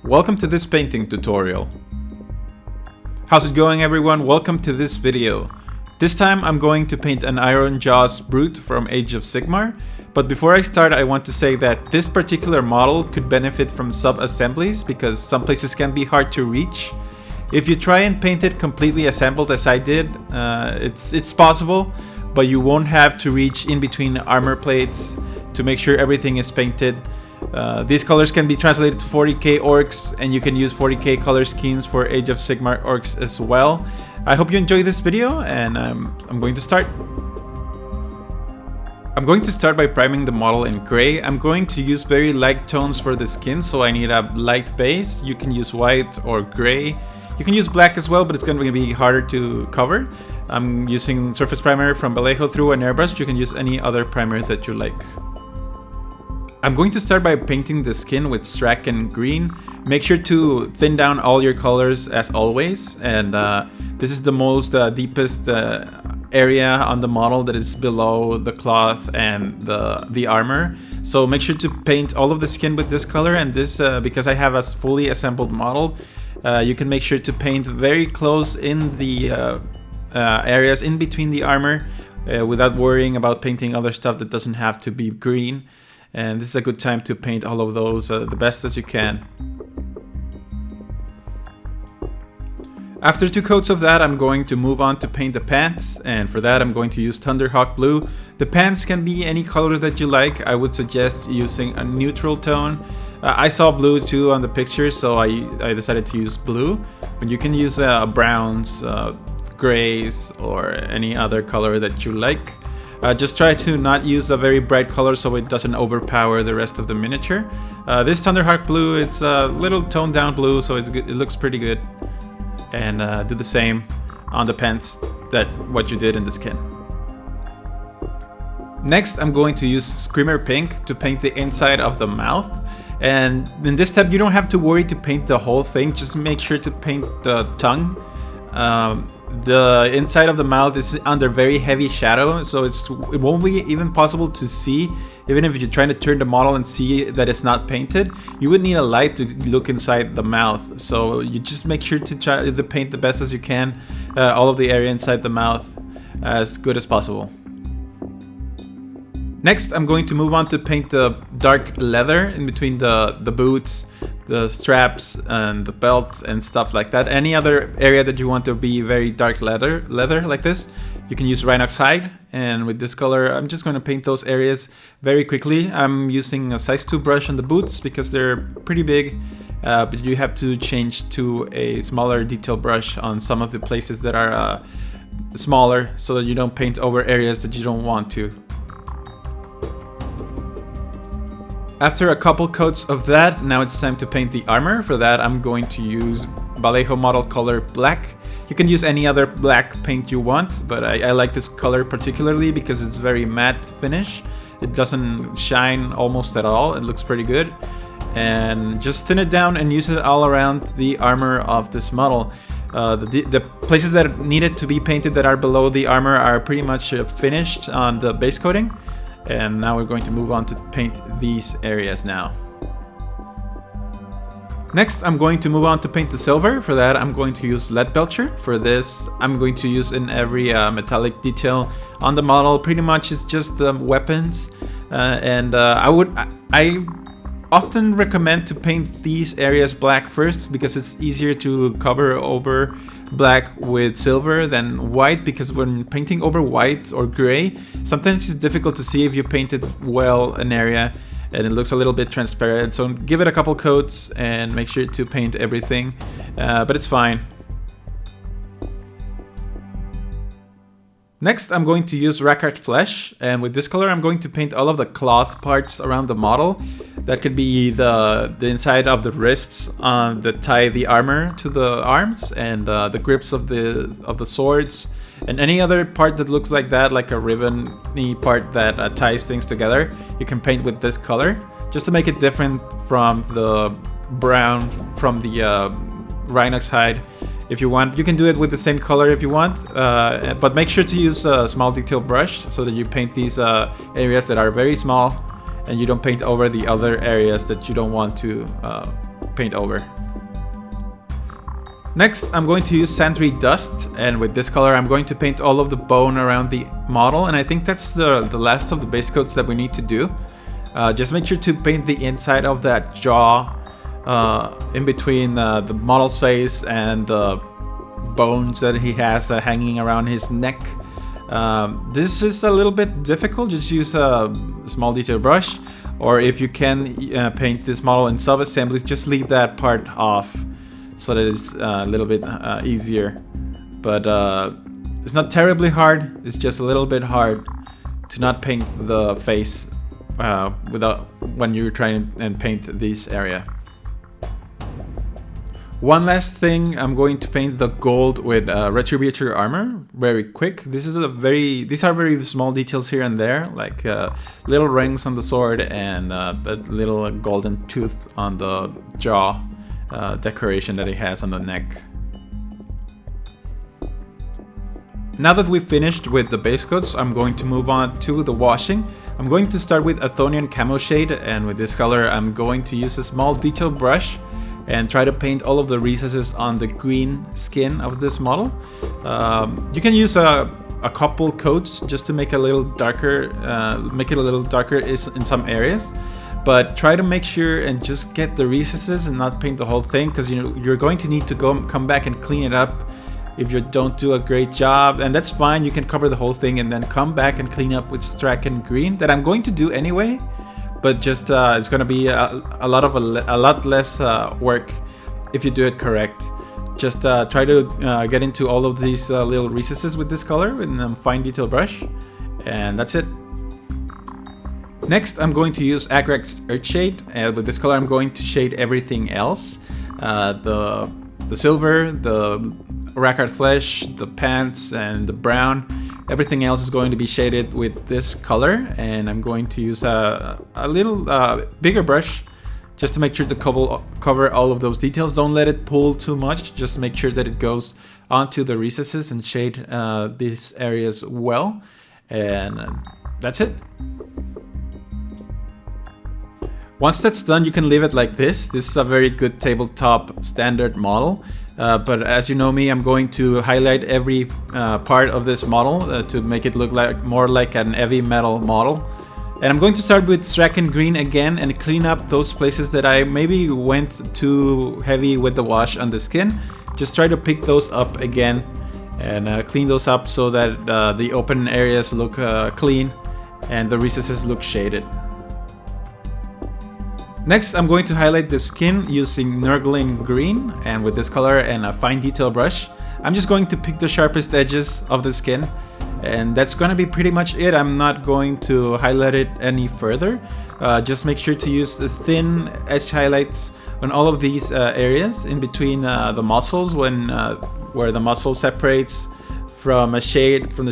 Welcome to this painting tutorial. How's it going, everyone? Welcome to this video. This time I'm going to paint an Ironjawz Brute from Age of Sigmar, but before I start I want to say that this particular model could benefit from sub-assemblies because some places can be hard to reach. If you try and paint it completely assembled as I did, it's possible, but you won't have to reach in between armor plates to make sure everything is painted. These colors can be translated to 40k orcs, and you can use 40k color schemes for Age of Sigmar orcs as well. I hope you enjoy this video, and I'm going to start. I'm going to start by priming the model in gray. I'm going to use very light tones for the skin, so I need a light base. You can use white or gray. You can use black as well, but it's going to be harder to cover. I'm using surface primer from Vallejo through an airbrush. You can use any other primer that you like. I'm going to start by painting the skin with Straken green. Make sure to thin down all your colors as always, and this is the most deepest area on the model that is below the cloth and the armor. So make sure to paint all of the skin with this color, and this because I have a fully assembled model, you can make sure to paint very close in the areas in between the armor without worrying about painting other stuff that doesn't have to be green. And this is a good time to paint all of those the best as you can. After 2 coats of that, I'm going to move on to paint the pants, and for that I'm going to use Thunderhawk blue. The pants can be any color that you like. I would suggest using a neutral tone. I saw blue too on the picture, so I decided to use blue, but you can use browns, grays, or any other color that you like. Just try to not use a very bright color so it doesn't overpower the rest of the miniature. This Thunderhawk blue, it's a little toned down blue, so it's good, it looks pretty good. And do the same on the pants that what you did in the skin. Next, I'm going to use Screamer Pink to paint the inside of the mouth. And in this step, you don't have to worry to paint the whole thing. Just make sure to paint the tongue. The inside of the mouth is under very heavy shadow, so it won't be even possible to see. Even if you're trying to turn the model and see that it's not painted, you would need a light to look inside the mouth. So you just make sure to try to paint the best as you can, all of the area inside the mouth as good as possible. Next, I'm going to move on to paint the dark leather in between the boots, the straps, and the belt and stuff like that. Any other area that you want to be very dark leather like this, you can use Rhinox hide. And with this color, I'm just going to paint those areas very quickly. I'm using a size 2 brush on the boots because they're pretty big, but you have to change to a smaller detail brush on some of the places that are smaller, so that you don't paint over areas that you don't want to. After a couple coats of that, now it's time to paint the armor. For that, I'm going to use Vallejo model color black. You can use any other black paint you want, but I like this color particularly because it's very matte finish. It doesn't shine almost at all. It looks pretty good. And just thin it down and use it all around the armor of this model. The places that needed to be painted that are below the armor are pretty much finished on the base coating. And now we're going to move on to paint these areas now. Next, I'm going to move on to paint the silver. For that, I'm going to use Leadbelcher. For this, I'm going to use in every metallic detail on the model. Pretty much it's just the weapons. I often recommend to paint these areas black first because it's easier to cover over black with silver than white, because when painting over white or gray, sometimes it's difficult to see if you painted well an area and it looks a little bit transparent. So give it a couple coats and make sure to paint everything, but it's fine. Next, I'm going to use Rakarth flesh, and with this color I'm going to paint all of the cloth parts around the model. That could be the inside of the wrists that tie the armor to the arms, and the grips of the swords, and any other part that looks like that, like a ribbon-y part that ties things together. You can paint with this color just to make it different from the brown from the Rhinox hide. If you want, you can do it with the same color if you want, but make sure to use a small detail brush so that you paint these areas that are very small and you don't paint over the other areas that you don't want to paint over. Next, I'm going to use Zandri Dust, and with this color I'm going to paint all of the bone around the model, and I think that's the last of the base coats that we need to do. Just make sure to paint the inside of that jaw, in between the model's face and the bones that he has hanging around his neck. This is a little bit difficult, just use a small detail brush, or if you can paint this model in sub-assemblies, just leave that part off, so that it's a little bit easier. But it's not terribly hard, it's just a little bit hard to not paint the face when you're trying and paint this area. One last thing, I'm going to paint the gold with Retributor armor very quick. These are very small details here and there, like little rings on the sword and that little golden tooth on the jaw decoration that he has on the neck. Now that we've finished with the base coats, I'm going to move on to the washing. I'm going to start with Athonian Camoshade, and with this color I'm going to use a small detail brush and try to paint all of the recesses on the green skin of this model. You can use a couple coats just to make it a little darker in some areas, but try to make sure and just get the recesses and not paint the whole thing, because you're going to need to come back and clean it up if you don't do a great job, and that's fine. You can cover the whole thing and then come back and clean up with Straken green, that I'm going to do anyway, but just it's gonna be a lot less work if you do it correct. Just try to get into all of these little recesses with this color with a fine detail brush, and that's it. Next, I'm going to use Agrax Earthshade, and with this color I'm going to shade everything else. The silver, the Rakarth flesh, the pants, and the brown. Everything else is going to be shaded with this color, and I'm going to use a little bigger brush just to make sure to cover all of those details. Don't let it pull too much, just make sure that it goes onto the recesses and shade these areas well, and that's it. Once that's done, you can leave it like this. This is a very good tabletop standard model. But as you know me, I'm going to highlight every part of this model to make it look more like an heavy metal model. And I'm going to start with Straken green again and clean up those places that I maybe went too heavy with the wash on the skin. Just try to pick those up again and clean those up so that the open areas look clean and the recesses look shaded. Next, I'm going to highlight the skin using Nurgling green, and with this color and a fine detail brush, I'm just going to pick the sharpest edges of the skin, and that's going to be pretty much it. I'm not going to highlight it any further. Just make sure to use the thin edge highlights on all of these areas in between the muscles, where the muscle separates from the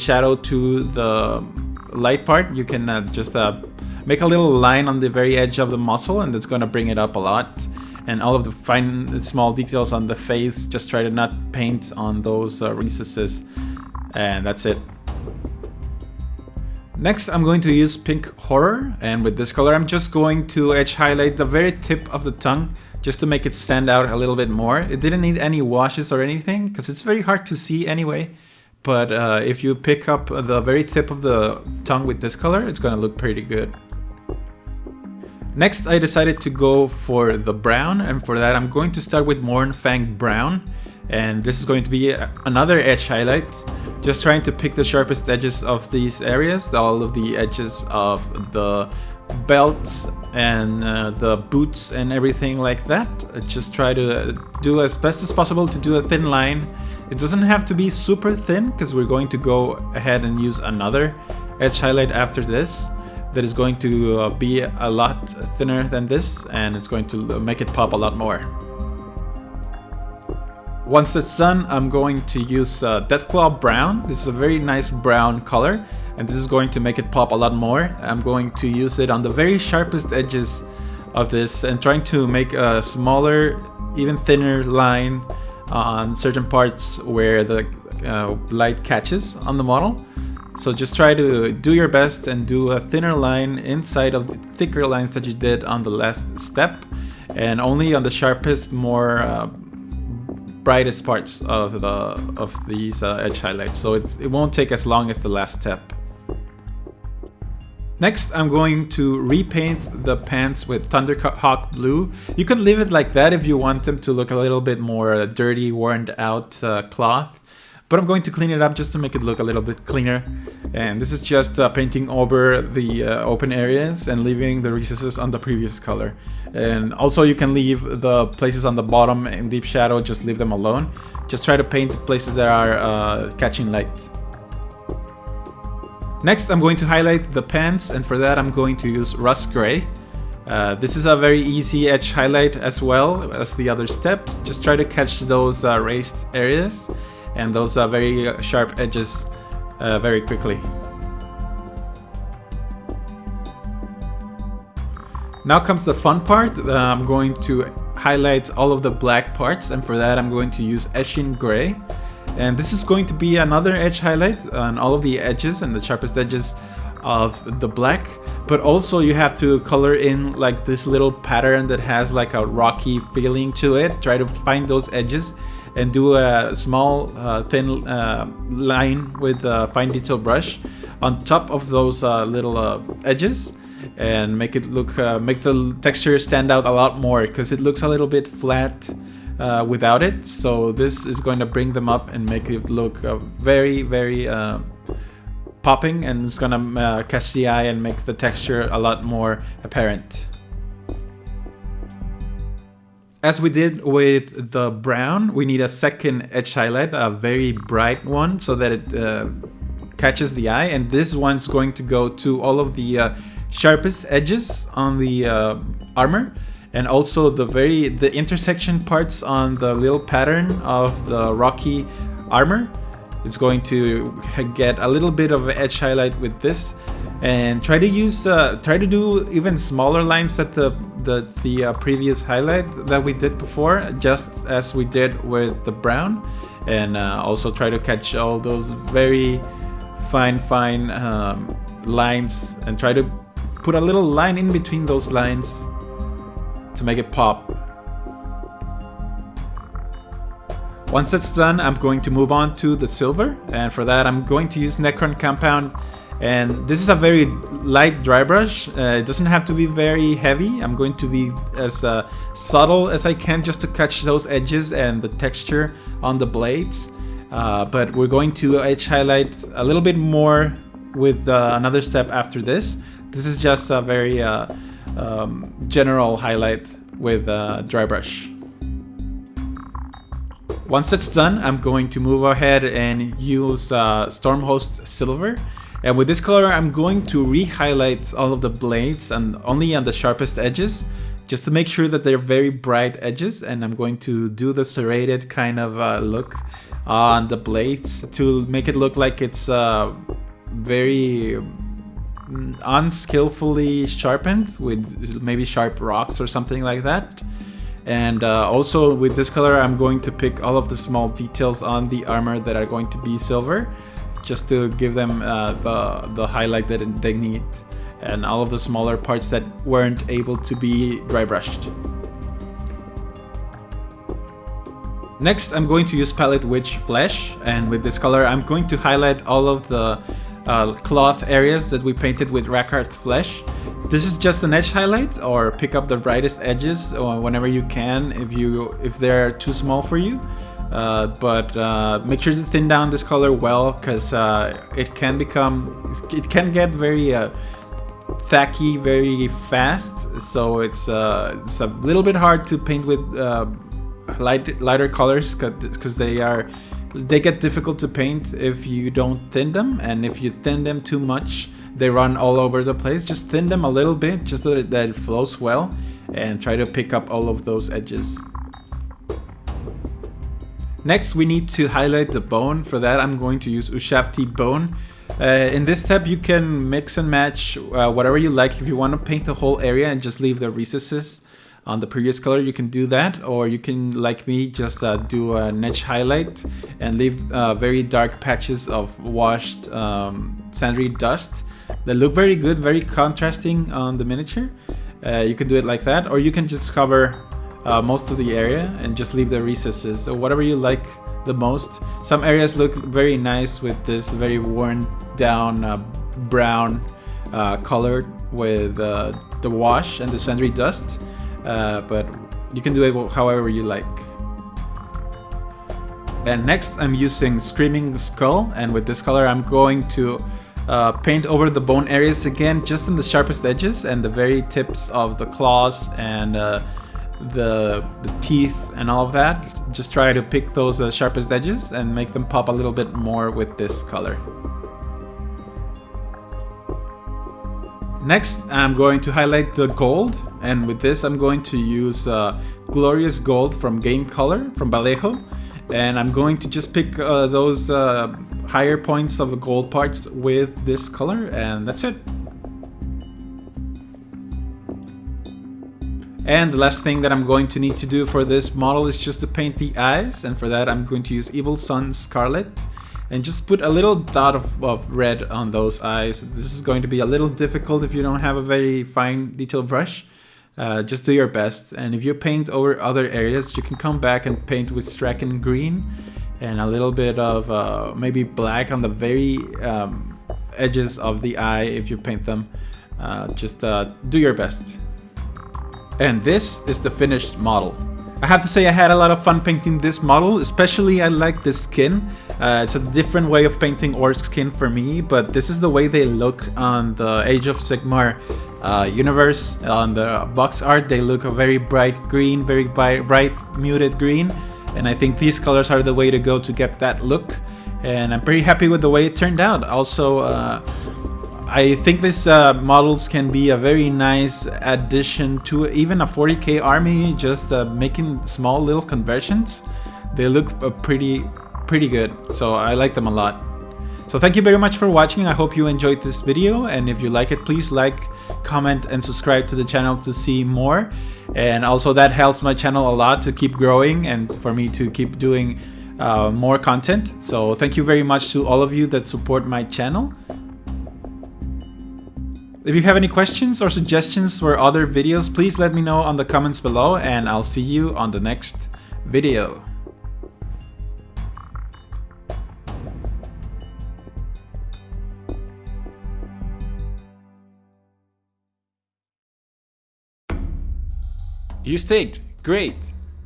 shadow to the light part. You can just make a little line on the very edge of the muscle, and that's going to bring it up a lot. And all of the fine small details on the face, just try to not paint on those recesses, and that's it. Next, I'm going to use Pink Horror, and with this color I'm just going to edge highlight the very tip of the tongue just to make it stand out a little bit more. It didn't need any washes or anything because it's very hard to see anyway, but if you pick up the very tip of the tongue with this color, it's going to look pretty good. Next, I decided to go for the brown, and for that I'm going to start with Mournfang brown, and this is going to be another edge highlight, just trying to pick the sharpest edges of these areas, all of the edges of the belts and the boots and everything like that. Just try to do as best as possible to do a thin line. It doesn't have to be super thin because we're going to go ahead and use another edge highlight after this that is going to be a lot thinner than this, and it's going to make it pop a lot more. Once it's done, I'm going to use Deathclaw brown. This is a very nice brown color, and this is going to make it pop a lot more. I'm going to use it on the very sharpest edges of this and trying to make a smaller, even thinner line on certain parts where the light catches on the model. So just try to do your best and do a thinner line inside of the thicker lines that you did on the last step. and only on the sharpest, more brightest parts of these edge highlights, so it won't take as long as the last step. Next, I'm going to repaint the pants with Thunderhawk blue. You could leave it like that if you want them to look a little bit more dirty, worn out cloth. But I'm going to clean it up just to make it look a little bit cleaner. And this is just painting over the open areas and leaving the recesses on the previous color. And also you can leave the places on the bottom in deep shadow, just leave them alone. Just try to paint places that are catching light. Next, I'm going to highlight the pants, and for that I'm going to use Russ Gray. This is a very easy edge highlight as well as the other steps. Just try to catch those raised areas and those very sharp edges very quickly. Now comes the fun part. I'm going to highlight all of the black parts, and for that I'm going to use Eshin Gray. And this is going to be another edge highlight on all of the edges and the sharpest edges of the black. But also you have to color in like this little pattern that has like a rocky feeling to it. Try to find those edges and do a small thin line with a fine detail brush on top of those little edges, and make it look make the texture stand out a lot more, because it looks a little bit flat without it. So this is going to bring them up and make it look very popping, and it's gonna catch the eye and make the texture a lot more apparent. As we did with the brown, we need a second edge highlight, a very bright one, so that it catches the eye, and this one's going to go to all of the sharpest edges on the armor, and also the intersection parts on the little pattern of the rocky armor. It's going to get a little bit of an edge highlight with this, and try to do even smaller lines that the previous highlight that we did before, just as we did with the brown, and also try to catch all those very fine lines, and try to put a little line in between those lines to make it pop. Once that's done, I'm going to move on to the silver, and for that I'm going to use Necron compound, and this is a very light dry brush. It doesn't have to be very heavy. I'm going to be as subtle as I can just to catch those edges and the texture on the blades, but we're going to edge highlight a little bit more with another step after this. This is just a very general highlight with dry brush. Once that's done, I'm going to move ahead and use Stormhost Silver. And with this color, I'm going to re-highlight all of the blades and only on the sharpest edges, just to make sure that they're very bright edges. And I'm going to do the serrated kind of look on the blades to make it look like it's very unskillfully sharpened with maybe sharp rocks or something like that. And also with this color, I'm going to pick all of the small details on the armor that are going to be silver, just to give them the highlight that they need, and all of the smaller parts that weren't able to be dry brushed. Next, I'm going to use Palid Witch Flesh, and with this color, I'm going to highlight all of the cloth areas that we painted with Rakarth Flesh. This is just an edge highlight, or pick up the brightest edges whenever you can if they're too small for you. But make sure to thin down this color well, because it can get very tacky very fast. So it's a little bit hard to paint with lighter colors, because they get difficult to paint if you don't thin them, and if you thin them too much, they run all over the place. Just thin them a little bit, just so that it flows well, and try to pick up all of those edges. Next, we need to highlight the bone. For that, I'm going to use Ushabti bone. In this step, you can mix and match whatever you like. If you want to paint the whole area and just leave the recesses on the previous color, you can do that, or you can, like me, just do an edge highlight and leave very dark patches of washed Zandri dust that look very good, very contrasting on the miniature. You can do it like that, or you can just cover most of the area and just leave the recesses. So whatever you like the most. Some areas look very nice with this very worn down brown color with the wash and the Zandri dust, but you can do it however you like. And next I'm using Screaming Skull, and with this color I'm going to paint over the bone areas again, just in the sharpest edges and the very tips of the claws and the teeth and all of that. Just try to pick those sharpest edges and make them pop a little bit more with this color. Next I'm going to highlight the gold, and with this I'm going to use Glorious Gold from Game Color from Vallejo, and I'm going to just pick those higher points of the gold parts with this color, and that's it. And the last thing that I'm going to need to do for this model is just to paint the eyes, and for that I'm going to use Evil Sunz Scarlet and just put a little dot of red on those eyes. This is going to be a little difficult if you don't have a very fine detail brush. Just do your best, and if you paint over other areas you can come back and paint with Straken green and a little bit of maybe black on the very edges of the eye if you paint them. Just do your best. And this is the finished model. I have to say I had a lot of fun painting this model, especially I like this skin. It's a different way of painting Orruk's skin for me, but this is the way they look on the Age of Sigmar universe. On the box art they look a very bright green, very bright muted green, and I think these colors are the way to go to get that look, and I'm pretty happy with the way it turned out. Also, I think these models can be a very nice addition to even a 40k army, just making small little conversions. They look pretty good, so I like them a lot. So thank you very much for watching. I hope you enjoyed this video, and if you like it, please like, comment and subscribe to the channel to see more. And also that helps my channel a lot to keep growing and for me to keep doing more content. So thank you very much to all of you that support my channel. If you have any questions or suggestions for other videos, please let me know on the comments below, and I'll see you on the next video. You stayed. Great!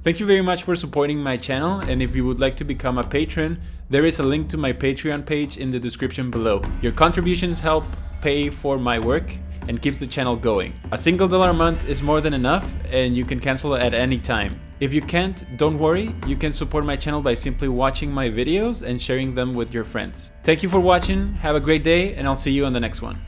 Thank you very much for supporting my channel, and if you would like to become a patron, there is a link to my Patreon page in the description below. Your contributions help pay for my work and keeps the channel going. A single $1 a month is more than enough, and you can cancel at any time. If you can't, don't worry, you can support my channel by simply watching my videos and sharing them with your friends. Thank you for watching, have a great day, and I'll see you on the next one.